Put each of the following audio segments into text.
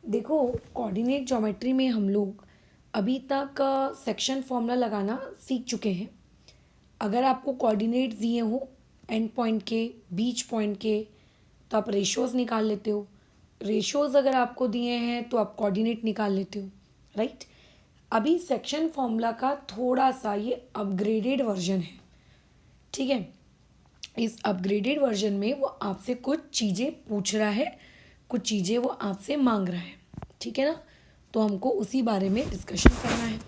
देखो, coordinate geometry में हम लोग अभी तक सेक्शन फॉर्मूला लगाना सीख चुके हैं। अगर आपको कोऑर्डिनेट दिए हो एंड पॉइंट के, बीच पॉइंट के, तो आप रेशियोज निकाल लेते हो। रेशियोज अगर आपको दिए हैं तो आप कोऑर्डिनेट निकाल लेते हो, राइट। अभी सेक्शन फॉर्मूला का थोड़ा सा ये अपग्रेडेड वर्जन है, ठीक है। इस अपग्रेडेड वर्जन में वो आपसे कुछ चीज़ें पूछ रहा है, कुछ चीज़ें वो आपसे मांग रहा है, ठीक है ना। तो हमको उसी बारे में डिस्कशन करना है।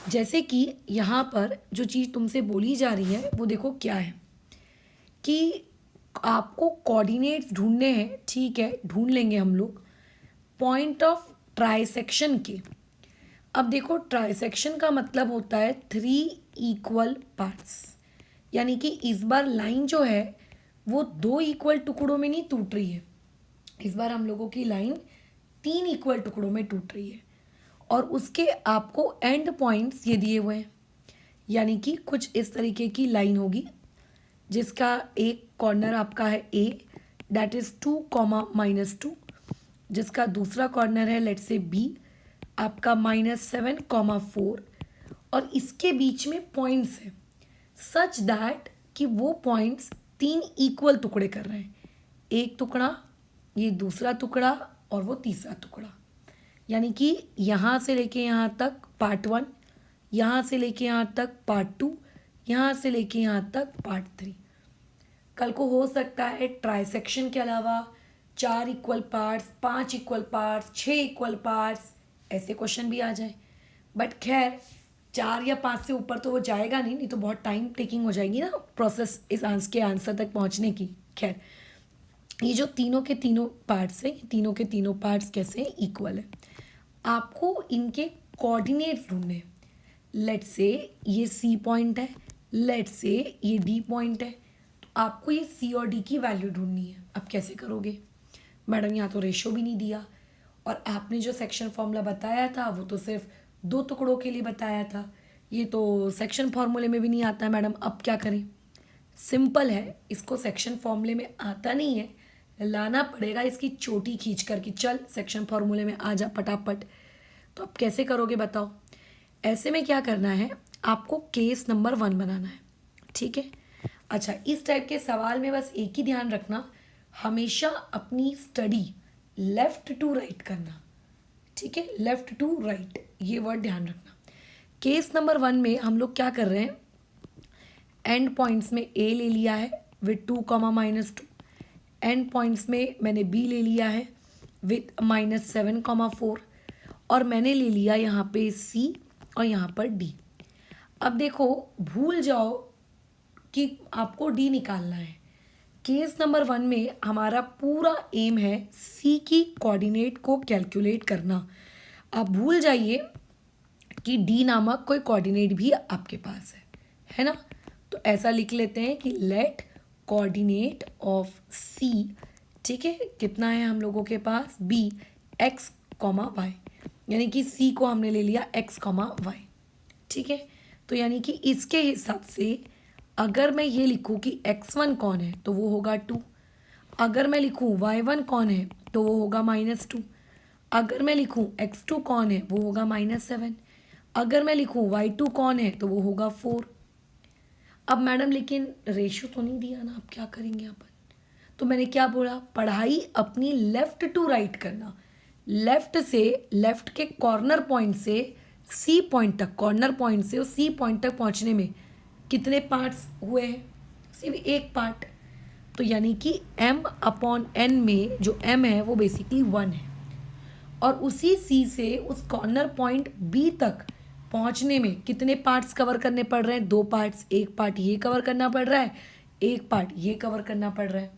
जैसे कि यहाँ पर जो चीज़ तुमसे बोली जा रही है वो देखो क्या है कि आपको कोऑर्डिनेट्स ढूंढने हैं, ठीक है, ढूंढ लेंगे हम लोग पॉइंट ऑफ ट्राइसेक्शन के। अब देखो, ट्राइसेक्शन का मतलब होता है थ्री इक्वल पार्ट्स, यानी कि इस बार लाइन जो है वो दो इक्वल टुकड़ों में नहीं टूट रही है। इस बार हम लोगों की लाइन तीन इक्वल टुकड़ों में टूट रही है और उसके आपको एंड पॉइंट्स ये दिए हुए हैं। यानी कि कुछ इस तरीके की लाइन होगी जिसका एक कॉर्नर आपका है ए, दैट इज 2, -2, जिसका दूसरा कॉर्नर है लेट से बी, आपका -7, 4, और इसके बीच में पॉइंट्स है सच दैट कि वो पॉइंट्स तीन इक्वल टुकड़े कर रहे हैं। एक टुकड़ा, ये दूसरा टुकड़ा और वो तीसरा टुकड़ा। यानी कि यहाँ से लेके यहाँ तक पार्ट 1, यहाँ से लेके यहाँ तक पार्ट 2, यहाँ से लेके यहाँ तक पार्ट 3। कल को हो सकता है ट्राइसेक्शन के अलावा 4 equal parts, 5 equal parts, 6 equal parts, ऐसे क्वेश्चन भी आ जाए। बट खैर 4 या 5 से ऊपर तो वो जाएगा नहीं, नहीं तो बहुत टाइम टेकिंग हो जाएगी ना प्रोसेस इस आंसर के आंसर तक पहुंचने की। खैर, ये जो तीनों के तीनों पार्ट्स हैं, तीनों के तीनों पार्ट्स कैसे इक्वल है, आपको इनके कोऑर्डिनेट्स ढूंढने हैं। लेट से ये सी पॉइंट है, लेट से ये डी पॉइंट है, तो आपको ये सी और डी की वैल्यू ढूंढनी है। अब कैसे करोगे मैडम, यहाँ तो रेशो भी नहीं दिया और आपने जो सेक्शन फॉर्मूला बताया था वो तो सिर्फ दो टुकड़ों के लिए बताया था, ये तो सेक्शन फॉर्मूले में भी नहीं आता है मैडम। अब क्या करें? सिंपल है, इसको सेक्शन फॉर्मूले में आता नहीं है, लाना पड़ेगा इसकी चोटी खींच कर कि चल सेक्शन फॉर्मूले में आ जा फटाफट। तो अब कैसे करोगे बताओ? ऐसे में क्या करना है, आपको केस नंबर 1 बनाना है, ठीक है। अच्छा, इस टाइप के सवाल में बस एक ही ध्यान रखना, हमेशा अपनी स्टडी लेफ्ट टू राइट करना, ठीक है। लेफ्ट टू राइट ये वर्ड ध्यान रखना। केस नंबर 1 में हम लोग क्या कर रहे हैं, एंड पॉइंट्स में ए ले लिया है विथ 2, -2, एंड पॉइंट्स में मैंने बी ले लिया है विथ -7, 4, और मैंने ले लिया यहाँ पे सी और यहाँ पर डी। अब देखो, भूल जाओ कि आपको डी निकालना है। केस नंबर 1 में हमारा पूरा एम है सी की कोऑर्डिनेट को कैलकुलेट करना। आप भूल जाइए कि डी नामक कोई कोऑर्डिनेट भी आपके पास है ना। तो ऐसा लिख लेते हैं कि लेट कोऑर्डिनेट ऑफ सी, ठीक है, कितना है हम लोगों के पास बी, x, y, यानी कि सी को हमने ले लिया x, y, ठीक है। तो यानी कि इसके हिसाब से अगर मैं ये लिखूँ कि x1 कौन है तो वो होगा 2, अगर मैं लिखूँ y1 कौन है तो वो होगा -2, अगर मैं लिखूँ x2 कौन है वो होगा -7, अगर मैं लिखूँ y2 कौन है तो वो होगा 4। अब मैडम लेकिन रेशियो तो नहीं दिया ना, अब क्या करेंगे अपन? तो मैंने क्या बोला, पढ़ाई अपनी लेफ्ट टू राइट करना। लेफ्ट से, लेफ्ट के कॉर्नर पॉइंट से सी पॉइंट तक, कॉर्नर पॉइंट से सी पॉइंट तक पहुंचने में कितने पार्ट्स हुए हैं? सिर्फ एक पार्ट। तो यानी कि m/n में जो m है वो बेसिकली 1 है, और उसी सी से उस कॉर्नर पॉइंट बी तक पहुंचने में कितने पार्ट्स कवर करने पड़ रहे हैं? 2 पार्ट्स। एक पार्ट ये कवर करना पड़ रहा है, एक पार्ट ये कवर करना पड़ रहा है।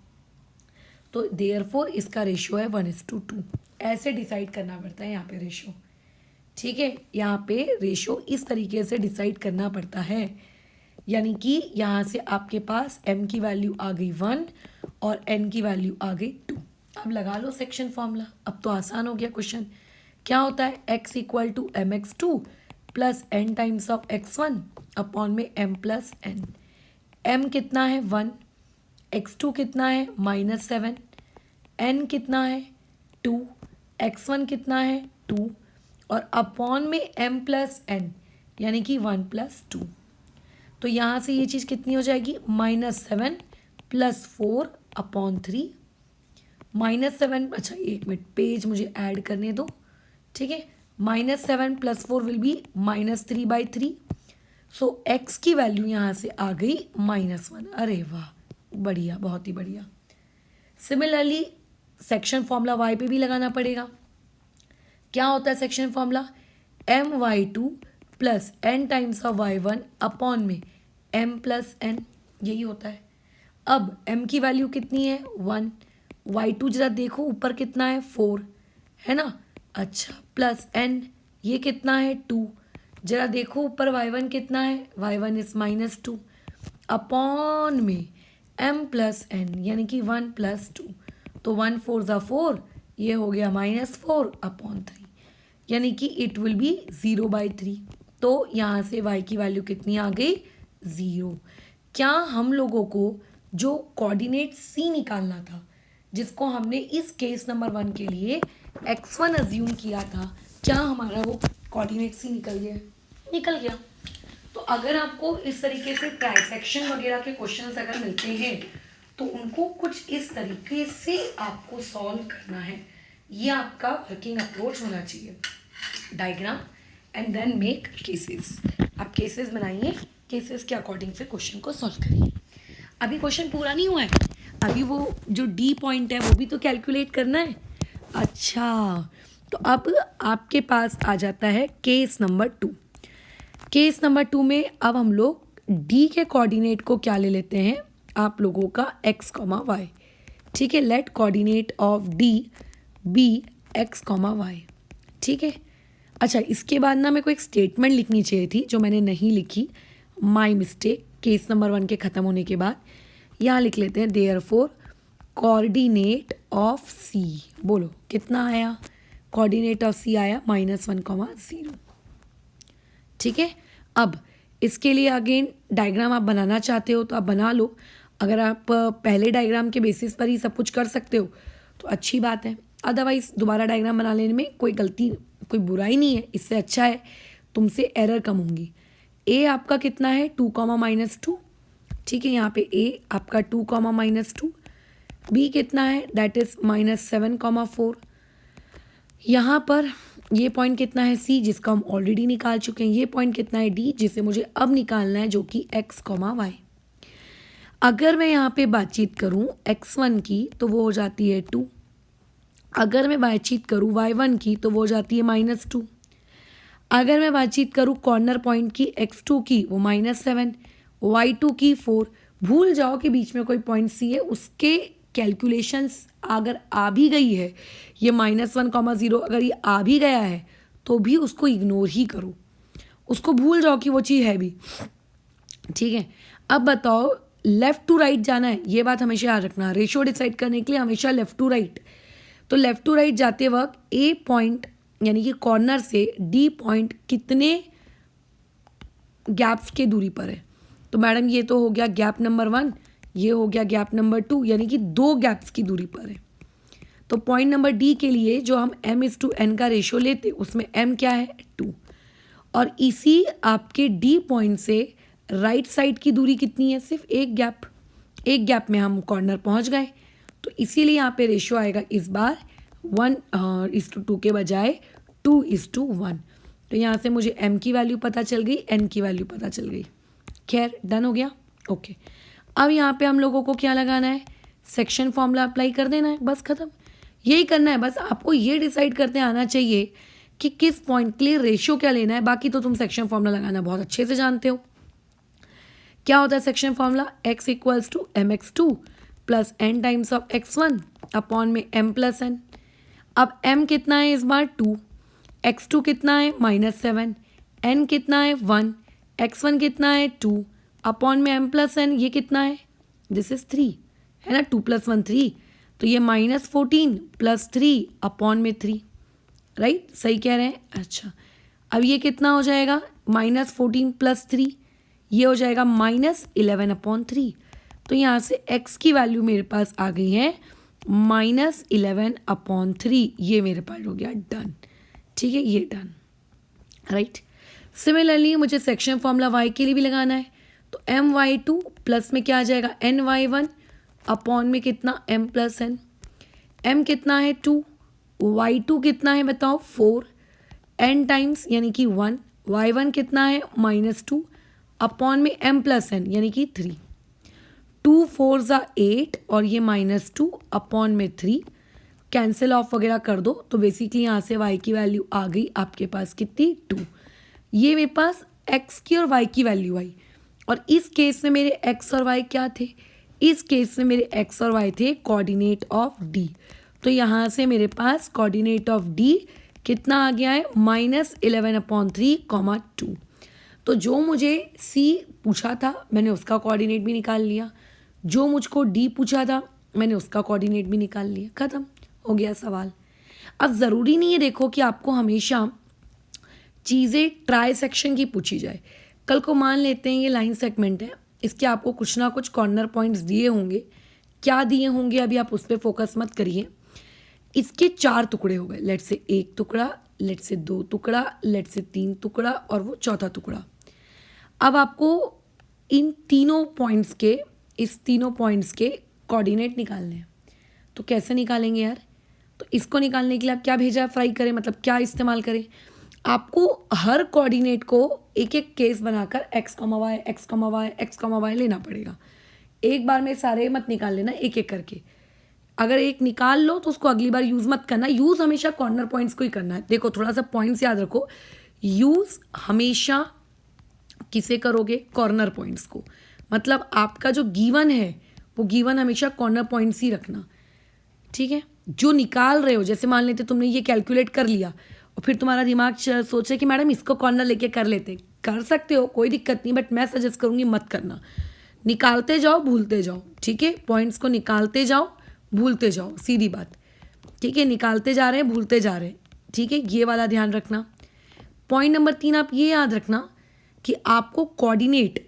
तो देयरफॉर इसका रेशियो है 1:2। ऐसे डिसाइड करना पड़ता है यहाँ पे रेशियो, ठीक है। यहाँ पे रेशियो इस तरीके से डिसाइड करना पड़ता है। यानी कि यहाँ से आपके पास m की वैल्यू आ गई 1 और n की वैल्यू आ गई 2। अब लगा लो सेक्शन फॉर्मूला, अब तो आसान हो गया क्वेश्चन। क्या होता है, x = mx2 plus n times of x1 upon में m प्लस n। m कितना है 1, x2 कितना है -7, n कितना है 2, x1 कितना है 2 और अपॉन में m प्लस n यानी कि 1 प्लस 2। तो यहाँ से ये चीज़ कितनी हो जाएगी -7 प्लस 4 अपॉन 3 -7। अच्छा एक मिनट, पेज मुझे ऐड करने दो, ठीक है। -7 plus 4 will be -3/3। So x की वैल्यू यहाँ से आ गई -1। अरे वाह, बढ़िया, बहुत ही बढ़िया। सिमिलरली सेक्शन फॉर्मूला y पे भी लगाना पड़ेगा। क्या होता है section formula? my2 plus n times of y1 upon में m प्लस n, यही होता है। अब m की वैल्यू कितनी है 1, y2 जरा देखो ऊपर कितना है 4 है ना। अच्छा प्लस n, ये कितना है 2, जरा देखो ऊपर y1 कितना है, y1 इज -2 अपॉन में m प्लस n यानी कि 1 प्लस 2। तो 1 4 ज़ा 4, ये हो गया -4 अपॉन 3 यानी कि इट विल बी 0/3। तो यहाँ से y की वैल्यू कितनी आ गई 0। क्या हम लोगों को जो कोऑर्डिनेट c निकालना था, जिसको हमने इस केस नंबर 1 के लिए x1 अज्यूम किया था, क्या हमारा वो कोऑर्डिनेट c निकल गया? निकल गया। तो अगर आपको इस तरीके से ट्राइसेक्शन वगैरह के क्वेश्चंस अगर मिलते हैं तो उनको कुछ इस तरीके से आपको सॉल्व करना है। ये आपका वर्किंग अप्रोच होना चाहिए। Diagram and then make cases. आप केसेस बनाइए, केसेस के अकॉर्डिंग से क्वेश्चन को सॉल्व करिए। अभी क्वेश्चन पूरा नहीं हुआ है, अभी वो जो डी पॉइंट है वो भी तो कैलकुलेट करना है। अच्छा, तो अब आपके पास आ जाता है केस नंबर 2। केस नंबर 2 में अब हम लोग डी के कोऑर्डिनेट को क्या ले लेते हैं, आप लोगों का x, y, ठीक है। Let coordinate of D B x, y, ठीक है। अच्छा, इसके बाद ना मेरे को एक स्टेटमेंट लिखनी चाहिए थी जो मैंने नहीं लिखी, माय मिस्टेक। केस नंबर 1 के ख़त्म होने के बाद यहाँ लिख लेते हैं देयरफॉर कोऑर्डिनेट ऑफ सी। बोलो कितना आया, कोऑर्डिनेट ऑफ सी आया -1, 0, ठीक है। अब इसके लिए अगेन डायग्राम आप बनाना चाहते हो तो आप बना लो। अगर आप पहले डायग्राम के बेसिस पर ही सब कुछ कर सकते हो तो अच्छी बात है, अदरवाइज दोबारा डायग्राम बना लेने में कोई गलती, कोई बुराई नहीं है। इससे अच्छा है, तुमसे एरर कम होंगी। ए आपका कितना है 2, -2, ठीक है। यहाँ पे ए आपका 2, -2। बी कितना है, दैट इज -7, 4। यहाँ पर ये पॉइंट कितना है सी, जिसका हम ऑलरेडी निकाल चुके हैं। ये पॉइंट कितना है डी, जिसे मुझे अब निकालना है, जो कि x, y। अगर मैं यहाँ पे बातचीत करूँ x1 की तो वो हो जाती है 2। अगर मैं बातचीत करूँ y1 की तो वो हो जाती है -2। अगर मैं बातचीत करूँ कॉर्नर पॉइंट की x2 की, वो -7, y2 की 4। भूल जाओ कि बीच में कोई पॉइंट सी है, उसके कैलकुलेशंस अगर आ भी गई है, ये -1, 0 अगर ये आ भी गया है तो भी उसको इग्नोर ही करो, उसको भूल जाओ कि वो चीज़ है भी, ठीक है। अब बताओ लेफ़्ट टू राइट जाना है, ये बात हमेशा याद रखना। रेशियो डिसाइड करने के लिए हमेशा लेफ़्ट टू राइट। तो लेफ़्ट टू राइट जाते वक्त ए पॉइंट यानी कि कॉर्नर से डी पॉइंट कितने गैप्स के दूरी पर है? तो मैडम ये तो हो गया गैप नंबर 1, ये हो गया गैप नंबर 2, यानी कि 2 गैप्स की दूरी पर है। तो पॉइंट नंबर डी के लिए जो हम m/n का रेशियो लेते उसमें m क्या है 2, और इसी आपके डी पॉइंट से राइट साइड की दूरी कितनी है, सिर्फ एक गैप में हम कॉर्नर पहुंच गए। तो इसीलिए यहाँ पे रेशियो आएगा इस बार 1:2 के बजाय 2:1। तो यहाँ से मुझे m की वैल्यू पता चल गई, n की वैल्यू पता चल गई। खैर डन हो गया, ओके। अब यहाँ पे हम लोगों को क्या लगाना है, सेक्शन फॉर्मूला अप्लाई कर देना है, बस खत्म। यही करना है, बस आपको ये डिसाइड करते आना चाहिए कि किस पॉइंट के लिए रेशियो क्या लेना है। बाकी तो तुम सेक्शन फॉर्मूला लगाना बहुत अच्छे से जानते हो। क्या होता है section formula, x = mx2 plus n times of x1 upon में m प्लस n। अब m कितना है इस बार 2, x2 कितना है -7, n कितना है 1, x1 कितना है 2 अपॉन में m प्लस n, ये कितना है, दिस इज 3 है ना, 2 + 1 3। तो ये -14 प्लस 3 अपॉन में 3, राइट, सही कह रहे हैं। अच्छा, अब ये कितना हो जाएगा, -14 प्लस 3, ये हो जाएगा -11/3। तो यहाँ से x की वैल्यू मेरे पास आ गई है -11/3 ये मेरे पास हो गया डन। ठीक है, ये डन, राइट। सिमिलरली मुझे सेक्शन फॉर्मूला y के लिए भी लगाना है, तो my2 प्लस में क्या आ जाएगा ny1 अपॉन में कितना m+n। m कितना है 2, y2 कितना है बताओ 4, n टाइम्स यानी कि 1, y1 कितना है -2 अपॉन में m+n यानी कि 3। 2 4 8 और ये -2 अपॉन में 3, कैंसिल ऑफ वगैरह कर दो तो बेसिकली यहाँ से y की वैल्यू आ गई आपके पास कितनी 2। ये मेरे पास x की और y की वैल्यू आई, और इस केस में मेरे x और y क्या थे, इस केस में मेरे x और y थे कोऑर्डिनेट ऑफ d। तो यहाँ से मेरे पास कोऑर्डिनेट ऑफ d कितना आ गया है -11/3, 2। तो जो मुझे c पूछा था मैंने उसका कोऑर्डिनेट भी निकाल लिया, जो मुझको d पूछा था मैंने उसका कोऑर्डिनेट भी निकाल लिया, खत्म हो गया सवाल। अब ज़रूरी नहीं है देखो कि आपको हमेशा चीज़ें ट्राई सेक्शन की पूछी जाए। कल को मान लेते हैं ये लाइन सेगमेंट है, इसके आपको कुछ ना कुछ कॉर्नर पॉइंट्स दिए होंगे, क्या दिए होंगे अभी आप उस पर फोकस मत करिए। इसके 4 टुकड़े हो गए, लेट से 1 टुकड़ा, लेट से 2 टुकड़ा, लेट से 3 टुकड़ा और वो चौथा टुकड़ा। अब आपको इन तीनों पॉइंट्स के, इस तीनों पॉइंट्स के कोऑर्डिनेट निकालने हैं। तो कैसे निकालेंगे यार, तो इसको निकालने के लिए आप क्या भेजा फ्राई करें, मतलब क्या इस्तेमाल करें, आपको हर कोऑर्डिनेट को एक एक केस बनाकर x, y, x, y, x, y लेना पड़ेगा। एक बार में सारे मत निकाल लेना, एक एक करके। अगर एक निकाल लो तो उसको अगली बार यूज़ मत करना, यूज़ हमेशा कॉर्नर पॉइंट्स को ही करना है। देखो थोड़ा सा पॉइंट्स याद रखो, यूज़ हमेशा किसे करोगे, कॉर्नर पॉइंट्स को। मतलब आपका जो गिवन है वो गिवन हमेशा कॉर्नर पॉइंट्स ही रखना, ठीक है। जो निकाल रहे हो, जैसे मान लेते तुमने ये कैलकुलेट कर लिया और फिर तुम्हारा दिमाग सोचे कि मैडम इसको कॉर्नर लेके कर लेते, कर सकते हो कोई दिक्कत नहीं, बट मैं सजेस्ट करूँगी मत करना। निकालते जाओ भूलते जाओ, ठीक है, पॉइंट्स को निकालते जाओ भूलते जाओ, सीधी बात, ठीक है। निकालते जा रहे हैं भूलते जा रहे हैं, ठीक है, ये वाला ध्यान रखना। पॉइंट नंबर 3 आप ये याद रखना कि आपको कोऑर्डिनेट,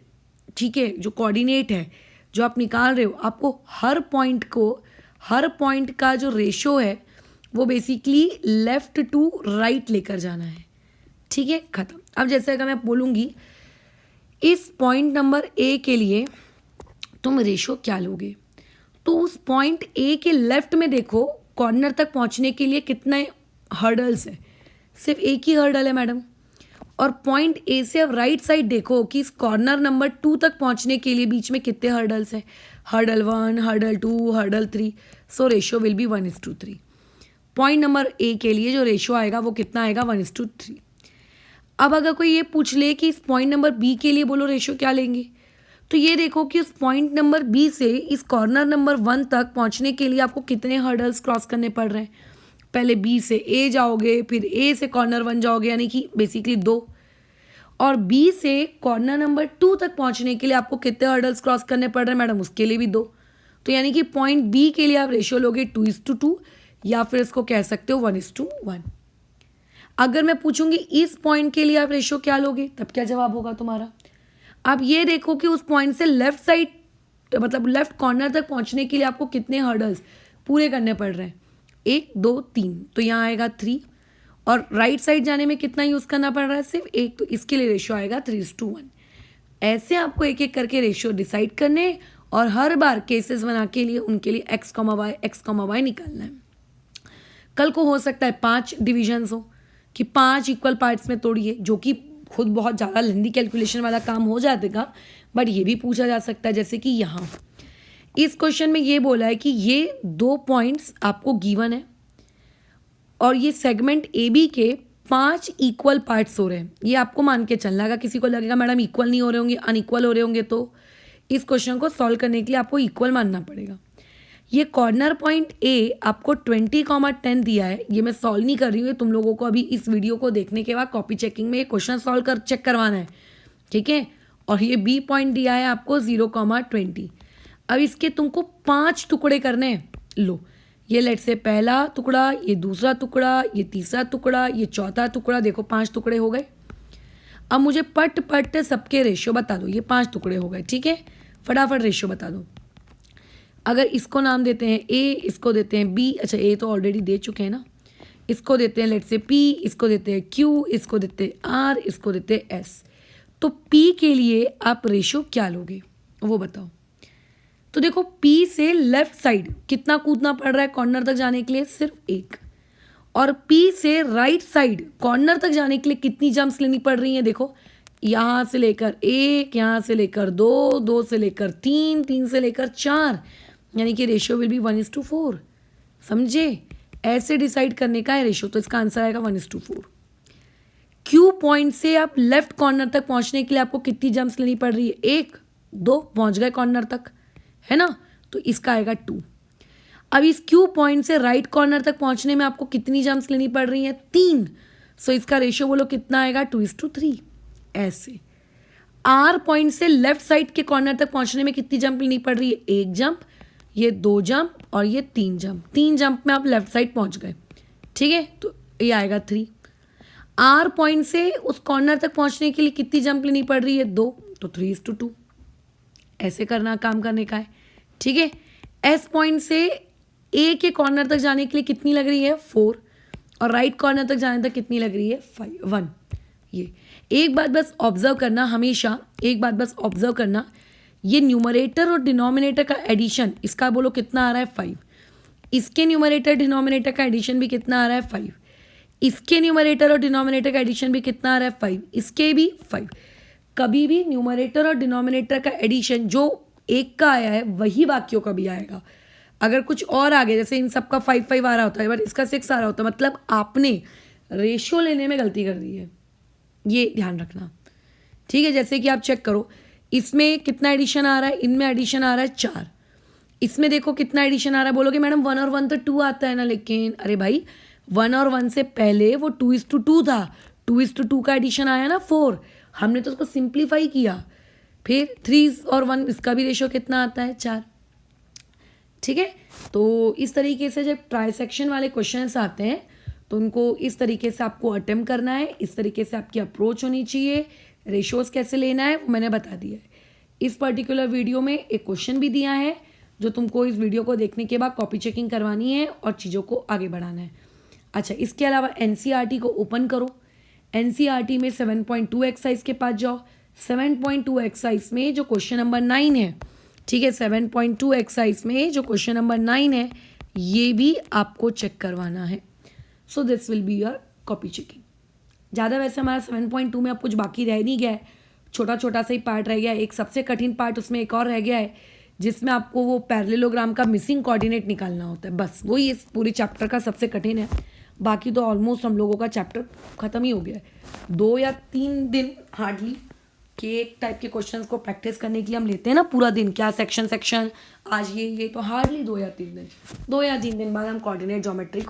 ठीक है, जो कोऑर्डिनेट है जो आप निकाल रहे हो, आपको हर पॉइंट को, हर पॉइंट का जो रेशो है वो बेसिकली लेफ्ट टू राइट लेकर जाना है, ठीक है, खत्म। अब जैसे अगर मैं बोलूँगी इस पॉइंट नंबर ए के लिए तुम रेशो क्या लोगे, तो उस पॉइंट ए के लेफ्ट में देखो कॉर्नर तक पहुंचने के लिए कितने हर्डल्स है, सिर्फ एक ही हर्डल है मैडम। और पॉइंट ए से अब राइट साइड देखो कि इस कॉर्नर नंबर 2 तक पहुंचने के लिए बीच में कितने हर्डल्स हैं, hurdle 1, hurdle 2, hurdle 3। So ratio will be 1:3। Point number A के लिए जो रेशो आएगा वो कितना आएगा 1:3। अब अगर कोई ये पूछ ले कि इस पॉइंट नंबर बी के लिए बोलो रेशो क्या लेंगे, तो ये देखो कि उस पॉइंट नंबर बी से इस कॉर्नर नंबर 1 तक पहुंचने के लिए आपको कितने हर्डल्स क्रॉस करने पड़ रहे हैं। पहले बी से ए जाओगे, फिर ए से कॉर्नर 1 जाओगे, यानी कि बेसिकली 2, और बी से कॉर्नर नंबर 2 तक पहुंचने के लिए आपको कितने हर्डल्स क्रॉस करने पड़ रहे हैं मैडम, उसके लिए भी 2। तो यानी कि पॉइंट बी के लिए आप रेशियो लोगे 2:2 या फिर इसको कह सकते हो 1:1। अगर मैं पूछूंगी इस पॉइंट के लिए आप रेशियो क्या लोगे, तब क्या जवाब होगा तुम्हारा। आप ये देखो कि उस पॉइंट से लेफ्ट साइड, मतलब लेफ्ट कॉर्नर तक पहुंचने के लिए आपको कितने हर्डल्स पूरे करने पड़ रहे हैं, 1 2 3, तो यहाँ आएगा 3। और राइट साइड जाने में कितना यूज़ करना पड़ रहा है, सिर्फ 1, तो इसके लिए रेशियो आएगा 3:1। ऐसे आपको एक एक करके रेशियो डिसाइड करने और हर बार केसेस बना के लिए उनके लिए x, y निकालना है। कल को हो सकता है 5 डिविजन्स हो कि 5 इक्वल पार्ट्स में तोड़िए, जो कि खुद बहुत ज़्यादा लेंदी कैलकुलेशन वाला काम हो जाएगा, बट ये भी पूछा जा सकता है। जैसे कि यहाँ इस क्वेश्चन में ये बोला है कि ये 2 पॉइंट्स आपको गिवन है और ये सेगमेंट ए बी के 5 इक्वल पार्ट्स हो रहे हैं। ये आपको मान के चलना है। किसी को लगेगा मैडम इक्वल नहीं हो रहे होंगे, अनइक्वल हो रहे होंगे, तो इस क्वेश्चन को सॉल्व करने के लिए आपको इक्वल मानना पड़ेगा। ये कॉर्नर पॉइंट ए आपको 20,10 दिया है। ये मैं सॉल्व नहीं कर रही हूँ, तुम लोगों को अभी इस वीडियो को देखने के बाद कॉपी चेकिंग में ये क्वेश्चन सॉल्व कर चेक करवाना है, ठीक है। और ये बी पॉइंट दिया है आपको 0,20। अब इसके तुमको 5 टुकड़े करने हैं। लो, ये लेट से पहला टुकड़ा, ये दूसरा टुकड़ा, ये तीसरा टुकड़ा, ये चौथा टुकड़ा, देखो 5 टुकड़े हो गए। अब मुझे पट सबके रेशियो बता दो। ये 5 टुकड़े हो गए, ठीक है, फटाफट रेशियो बता दो। अगर इसको नाम देते हैं ए, इसको देते हैं बी, अच्छा ए तो ऑलरेडी दे चुके हैं ना, इसको देते हैं लेट से पी, इसको देते हैं क्यू, इसको देते हैं आर, इसको देते हैं एस, तो पी के लिए आप रेशो क्या लोगे वो बताओ। तो देखो पी से लेफ्ट साइड कितना कूदना पड़ रहा है कॉर्नर तक जाने के लिए, सिर्फ एक, और पी से राइट साइड कॉर्नर तक जाने के लिए कितनी जंप्स लेनी पड़ रही हैं, देखो यहाँ से लेकर एक, यहाँ से लेकर दो, दो से लेकर तीन, तीन से लेकर चार, यानी कि रेशियो विल बी 1:4। समझे, ऐसे डिसाइड करने का है रेशियो, तो इसका आंसर आएगा 1:4। क्यू पॉइंट से आप लेफ्ट कॉर्नर तक पहुंचने के लिए आपको कितनी जंप्स लेनी पड़ रही है, एक, दो, पहुंच गए कॉर्नर तक, है ना, तो इसका आएगा 2। अब इस क्यू पॉइंट से राइट कॉर्नर तक पहुंचने में आपको कितनी जंप्स लेनी पड़ रही हैं, 3, सो इसका रेशियो बोलो कितना आएगा, 2:3। ऐसे आर पॉइंट से लेफ्ट साइड के कॉर्नर तक पहुंचने में कितनी जंप लेनी पड़ रही है, एक जंप, ये 2 जंप और ये 3 जंप, 3 जंप में आप लेफ्ट साइड पहुंच गए, ठीक है, तो ये आएगा 3। आर पॉइंट से उस कॉर्नर तक पहुंचने के लिए कितनी जंप लेनी पड़ रही है, 2, तो 3:2। ऐसे करना काम करने का है, ठीक है। एस पॉइंट से ए के कॉर्नर तक जाने के लिए कितनी लग रही है, 4, और राइट कॉर्नर तक जाने तक कितनी लग रही है, 1। ये एक बात बस ऑब्जर्व करना, हमेशा एक बात बस ऑब्जर्व करना, ये न्यूमरेटर और डिनोमिनेटर का एडिशन, इसका बोलो कितना आ रहा है, 5, इसके न्यूमरेटर डिनोमिनेटर का एडिशन भी कितना आ रहा है, 5, इसके न्यूमरेटर और डिनोमिनेटर का एडिशन भी कितना आ रहा है, 5, इसके भी 5। कभी भी न्यूमरेटर और डिनोमिनेटर का एडिशन जो एक का आया है वही बाकियों का भी आएगा। अगर कुछ और आ गया, जैसे इन सब का 5 आ रहा होता है बट इसका 6 आ रहा होता है, मतलब आपने रेशियो लेने में गलती कर दी है, ये ध्यान रखना, ठीक है। जैसे कि आप चेक करो, इसमें कितना एडिशन आ रहा है, इनमें एडिशन आ रहा है 4, इसमें देखो कितना एडिशन आ रहा है, बोलोगे मैडम 1 और 1 तो 2 आता है ना, लेकिन अरे भाई 1 और 1 से पहले वो 2:2 था, 2:2 का एडिशन आया ना 4, हमने तो उसको सिंप्लीफाई किया, फिर 3 और 1 इसका भी रेशियो कितना आता है, 4, ठीक है। तो इस तरीके से जब ट्राइसेक्शन वाले क्वेश्चंस आते हैं तो उनको इस तरीके से आपको अटेम्प्ट करना है, इस तरीके से आपकी अप्रोच होनी चाहिए। रेशियोज कैसे लेना है वो मैंने बता दिया है। इस पर्टिकुलर वीडियो में एक क्वेश्चन भी दिया है जो तुमको इस वीडियो को देखने के बाद कॉपी चेकिंग करवानी है और चीज़ों को आगे बढ़ाना है। अच्छा, इसके अलावा NCERT को ओपन करो, NCERT में 7.2 एक्सरसाइज के पास जाओ। 7.2 एक्सरसाइज में जो क्वेश्चन नंबर 9 है, ठीक है, 7.2 एक्सरसाइज में जो क्वेश्चन नंबर 9 है ये भी आपको चेक करवाना है। So this will be your copy checking. ज़्यादा वैसे हमारा 7.2 में अब कुछ बाकी रह नहीं गया है, छोटा छोटा सा ही पार्ट रह गया है। एक सबसे कठिन पार्ट उसमें एक और रह गया है जिसमें आपको वो पैरेललोग्राम का मिसिंग कोऑर्डिनेट निकालना होता है, बस वही इस पूरी चैप्टर का सबसे कठिन है। बाकी तो ऑलमोस्ट हम लोगों का चैप्टर ख़त्म ही हो गया है। 2 या 3 दिन हार्डली कि एक टाइप के क्वेश्चंस को प्रैक्टिस करने के लिए हम लेते हैं ना पूरा दिन, क्या सेक्शन आज ये तो हार्डली 2 या 3 दिन बाद हम कोऑर्डिनेट ज्योमेट्री को